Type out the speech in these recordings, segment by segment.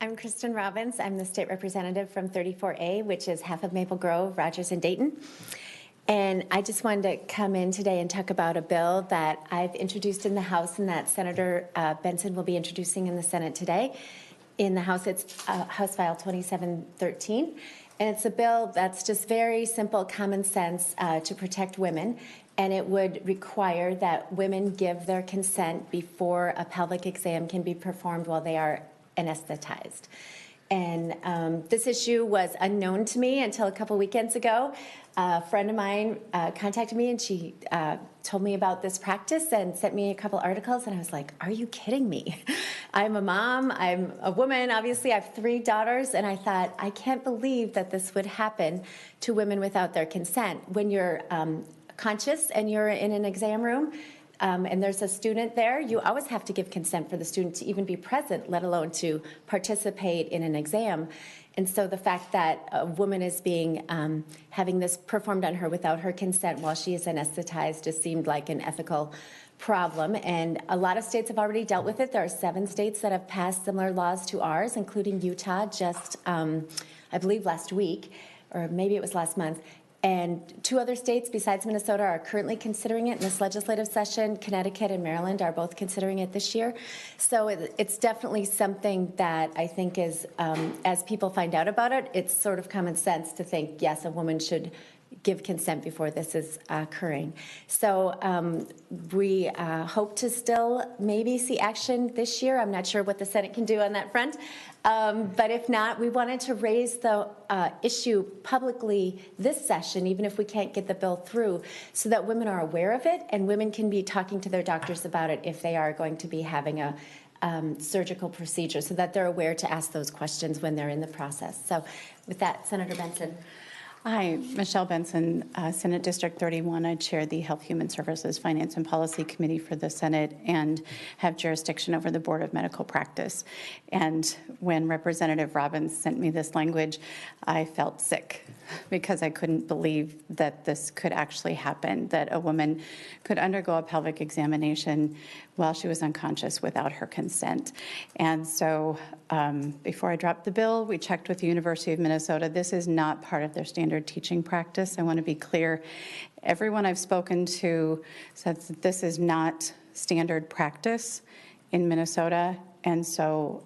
I'm Kristen Robbins. I'm the state representative from 34A, which is half of Maple Grove, Rogers, and Dayton. And I just wanted to come in today and talk about a bill that I've introduced in the House and that Senator Benson will be introducing in the Senate today. In the House, it's House File 2713. And it's a bill that's just very simple, common sense to protect women. And it would require that women give their consent before a pelvic exam can be performed while they are anesthetized. And this issue was unknown to me until a couple weekends ago. A friend of mine contacted me, and she told me about this practice and sent me a couple articles, and I was like, are you kidding me? I'm a mom, I'm a woman, obviously I have 3 daughters, and I thought, I can't believe that this would happen to women without their consent. When you're conscious and you're in an exam room, and there's a student there, you always have to give consent for the student to even be present, let alone to participate in an exam. And so the fact that a woman is having this performed on her without her consent while she is anesthetized just seemed like an ethical problem. And a lot of states have already dealt with it. There are 7 states that have passed similar laws to ours, including Utah just, I believe, last week, or maybe it was last month. And 2 other states besides Minnesota are currently considering it in this legislative session. Connecticut and Maryland are both considering it this year. So it's definitely something that I think is, as people find out about it, it's sort of common sense to think, yes, a woman should give consent before this is occurring. So we hope to still maybe see action this year. I'm not sure what the Senate can do on that front. But if not, we wanted to raise the issue publicly this session, even if we can't get the bill through, so that women are aware of it and women can be talking to their doctors about it if they are going to be having a surgical procedure, so that they're aware to ask those questions when they're in the process. So with that, Senator Benson. Hi, Michelle Benson, Senate District 31. I chair the Health, Human Services, Finance, and Policy Committee for the Senate and have jurisdiction over the Board of Medical Practice. And when Representative Robbins sent me this language, I felt sick because I couldn't believe that this could actually happen, that a woman could undergo a pelvic examination while she was unconscious without her consent. And so before I dropped the bill, we checked with the University of Minnesota. This is not part of their standard teaching practice. I want to be clear. Everyone I've spoken to says that this is not standard practice in Minnesota. And so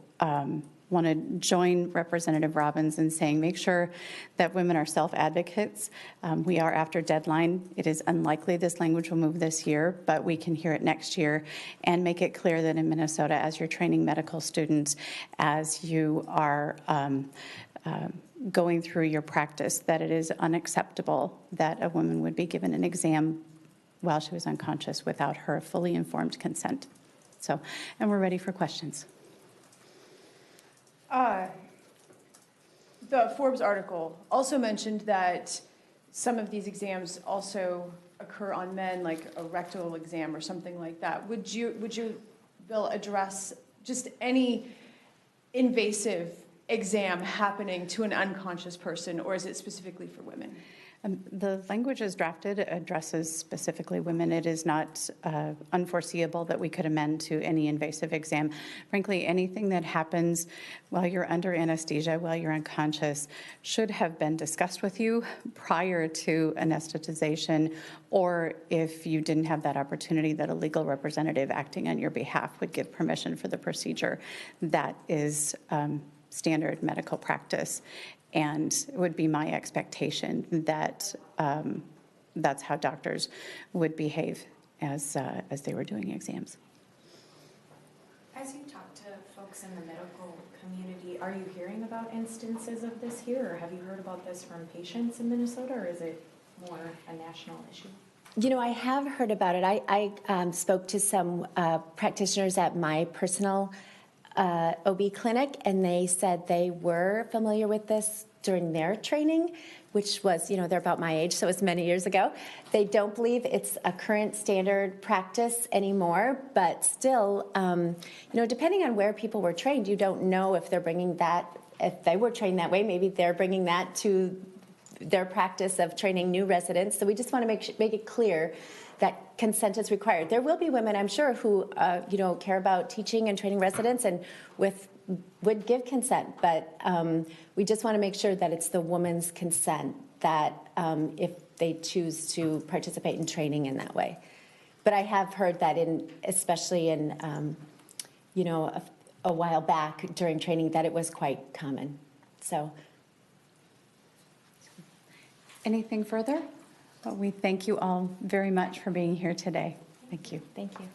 want to join Representative Robbins in saying make sure that women are self-advocates. We are after deadline. It is unlikely this language will move this year, but we can hear it next year and make it clear that in Minnesota, as you're training medical students, as you are going through your practice, that it is unacceptable that a woman would be given an exam while she was unconscious without her fully informed consent. So, and we're ready for questions. The Forbes article also mentioned that some of these exams also occur on men, like a rectal exam or something like that. Would you, Bill, address just any invasive exam happening to an unconscious person, or is it specifically for women? The language as drafted addresses specifically women. It is not unforeseeable that we could amend to any invasive exam. Frankly, anything that happens while you're under anesthesia, while you're unconscious, should have been discussed with you prior to anesthetization, or if you didn't have that opportunity, that a legal representative acting on your behalf would give permission for the procedure. That is standard medical practice. And it would be my expectation that that's how doctors would behave as they were doing exams. As you talk to folks in the medical community, are you hearing about instances of this here, or have you heard about this from patients in Minnesota, or is it more a national issue? You know, I have heard about it. I spoke to some practitioners at my personal OB clinic, and they said they were familiar with this during their training, which was, you know, they're about my age, so it was many years ago. They don't believe it's a current standard practice anymore, but still, you know, depending on where people were trained, you don't know if they're bringing that, if they were trained that way, maybe they're bringing that to their practice of training new residents. So we just want to make it clear that consent is required. There will be women, I'm sure, who you know, care about teaching and training residents, and with would give consent, but we just want to make sure that it's the woman's consent that if they choose to participate in training in that way. But I have heard that especially in, a while back during training, that it was quite common. So, Anything further? Well, we thank you all very much for being here today. Thank you. thank you.